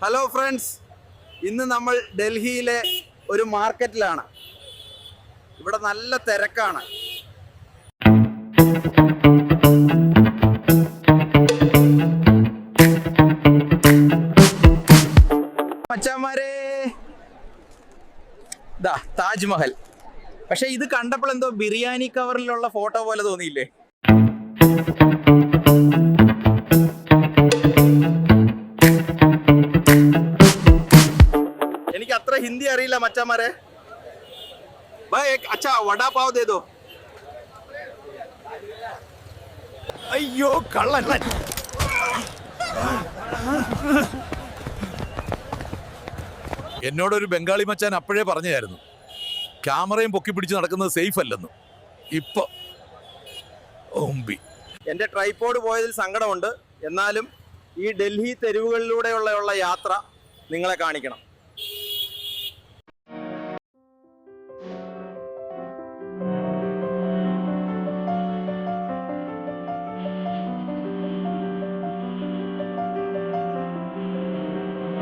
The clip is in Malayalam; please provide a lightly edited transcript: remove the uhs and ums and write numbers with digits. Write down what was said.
ഹലോ ഫ്രണ്ട്സ്, ഇന്ന് നമ്മൾ ഡൽഹിയിലെ ഒരു മാർക്കറ്റിലാണ്. ഇവിടെ നല്ല തിരക്കാണ്. മച്ചാന്മാരെ, ദാ താജ്മഹൽ. പക്ഷെ ഇത് കണ്ടപ്പോൾ എന്തോ ബിരിയാണി കവറിലുള്ള ഫോട്ടോ പോലെ തോന്നിയില്ലേ? എനിക്ക് അത്ര ഹിന്ദി അറിയില്ല മച്ചാന്മാരെ. അച്ഛാ വടാ പാവ് ദേ ദോ. അയ്യോ കള്ളൻ. എന്നോടൊരു ബംഗാളി മച്ചാൻ അപ്പോഴേ പറഞ്ഞായിരുന്നു ക്യാമറയും പൊക്കി പിടിച്ച് നടക്കുന്നത് സേഫ് അല്ലെന്ന്. ഇപ്പൊ എൻ്റെ ട്രൈപോഡ് പോയതിൽ സങ്കടമുണ്ട്. എന്നാലും ഈ ഡൽഹി തെരുവുകളിലൂടെയുള്ള യാത്ര നിങ്ങളെ കാണിക്കണം.